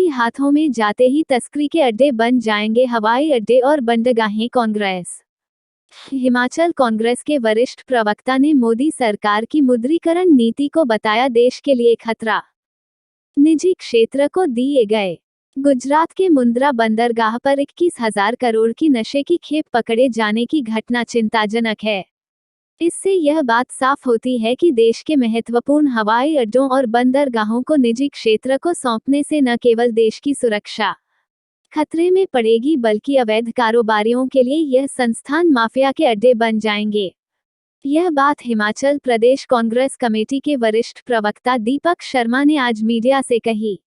हाथों में जाते ही तस्करी के अड्डे बन जाएंगे हवाई अड्डे और बंदरगाहें। कांग्रेस। हिमाचल कांग्रेस के वरिष्ठ प्रवक्ता ने मोदी सरकार की मुद्रीकरण नीति को बताया देश के लिए खतरा। निजी क्षेत्र को दिए गए। गुजरात के मुंद्रा बंदरगाह पर 21,000 करोड़ की नशे की खेप पकड़े जाने की घटना चिंताजनक है। इससे यह बात साफ होती है कि देश के महत्वपूर्ण हवाई अड्डों और बंदरगाहों को निजी क्षेत्र को सौंपने से न केवल देश की सुरक्षा खतरे में पड़ेगी बल्कि अवैध कारोबारियों के लिए यह संस्थान माफिया के अड्डे बन जाएंगे। यह बात हिमाचल प्रदेश कांग्रेस कमेटी के वरिष्ठ प्रवक्ता दीपक शर्मा ने आज मीडिया से कही।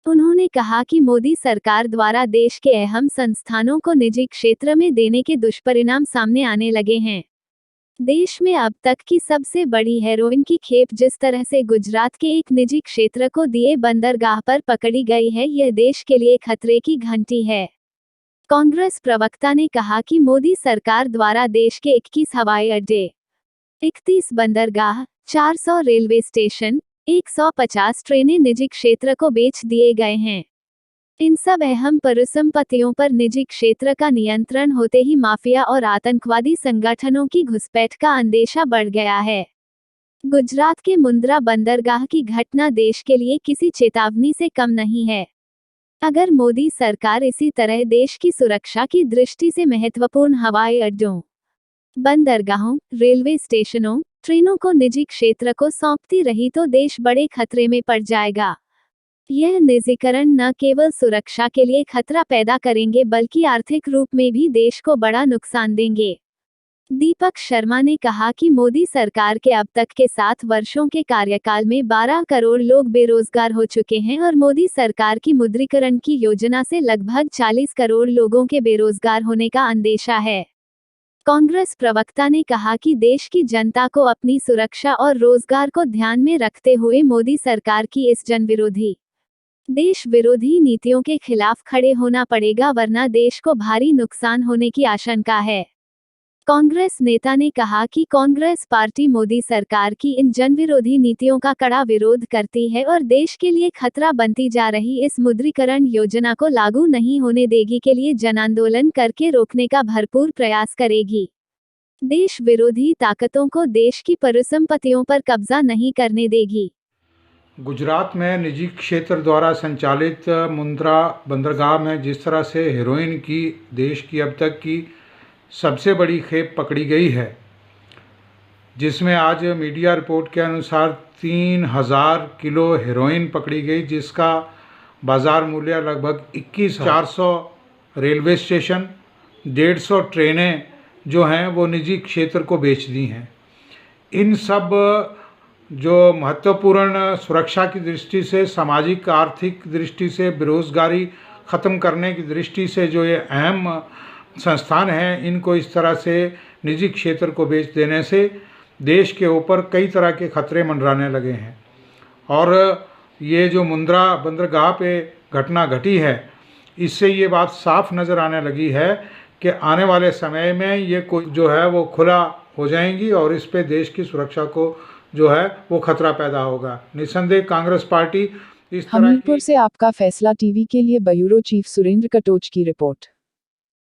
उन्होंने कहा कि मोदी सरकार द्वारा देश के अहम संस्थानों को निजी क्षेत्र में देने के दुष्परिणाम सामने आने लगे हैं। देश में अब तक की सबसे बड़ी हेरोइन की खेप जिस तरह से गुजरात के एक निजी क्षेत्र को दिए बंदरगाह पर पकड़ी गई है, यह देश के लिए खतरे की घंटी है। कांग्रेस प्रवक्ता ने कहा कि मोदी सरकार द्वारा देश के 21 हवाई अड्डे, 31 बंदरगाह, 400 रेलवे स्टेशन, 150 ट्रेनें निजी क्षेत्र को बेच दिए गए हैं। इन सब अहम परिसंपत्तियों पर निजी क्षेत्र का नियंत्रण होते ही माफिया और आतंकवादी संगठनों की घुसपैठ का अंदेशा बढ़ गया है। गुजरात के मुंद्रा बंदरगाह की घटना देश के लिए किसी चेतावनी से कम नहीं है। अगर मोदी सरकार इसी तरह देश की सुरक्षा की दृष्टि से महत्वपूर्ण हवाई अड्डों, बंदरगाहों, रेलवे स्टेशनों, ट्रेनों को निजी क्षेत्र को सौंपती रही तो देश बड़े खतरे में पड़ जाएगा। यह निजीकरण न केवल सुरक्षा के लिए खतरा पैदा करेंगे बल्कि आर्थिक रूप में भी देश को बड़ा नुकसान देंगे। दीपक शर्मा ने कहा कि मोदी सरकार के अब तक के 7 वर्षों के कार्यकाल में 12 करोड़ लोग बेरोजगार हो चुके हैं और मोदी सरकार की मुद्रीकरण की योजना से लगभग 40 करोड़ लोगों के बेरोजगार होने का अंदेशा है। कांग्रेस प्रवक्ता ने कहा कि देश की जनता को अपनी सुरक्षा और रोजगार को ध्यान में रखते हुए मोदी सरकार की इस जनविरोधी, देश विरोधी नीतियों के खिलाफ खड़े होना पड़ेगा, वरना देश को भारी नुकसान होने की आशंका है। कांग्रेस नेता ने कहा कि कांग्रेस पार्टी मोदी सरकार की इन जनविरोधी नीतियों का कड़ा विरोध करती है और देश के लिए खतरा बनती जा रही इस मुद्रीकरण योजना को लागू नहीं होने देगी के लिए जनांदोलन करके रोकने का भरपूर प्रयास करेगी। देश विरोधी ताकतों को देश की परिसंपत्तियों पर कब्जा नहीं करने देगी। गुजरात में निजी क्षेत्र द्वारा संचालित मुंद्रा बंदरगाह में जिस तरह से हेरोइन की देश की अब तक की सबसे बड़ी खेप पकड़ी गई है, जिसमें आज मीडिया रिपोर्ट के अनुसार 3,000 किलो हेरोइन पकड़ी गई, जिसका बाज़ार मूल्य लगभग 21,400 रेलवे स्टेशन, 150 ट्रेनें जो हैं वो निजी क्षेत्र को बेच दी हैं। इन सब जो महत्वपूर्ण सुरक्षा की दृष्टि से, सामाजिक आर्थिक दृष्टि से, बेरोज़गारी ख़त्म करने की दृष्टि से जो ये अहम संस्थान हैं, इनको इस तरह से निजी क्षेत्र को बेच देने से देश के ऊपर कई तरह के खतरे मंडराने लगे हैं। और ये जो मुंद्रा बंदरगाह पे घटना घटी है, इससे ये बात साफ नज़र आने लगी है कि आने वाले समय में ये जो है वो खुला हो जाएंगी और इस पे देश की सुरक्षा को जो है वो खतरा पैदा होगा। निस्संदेह कांग्रेस पार्टी इस तरह हमीरपुर से आपका फैसला टीवी के लिए ब्यूरो चीफ सुरेंद्र कटोच की रिपोर्ट।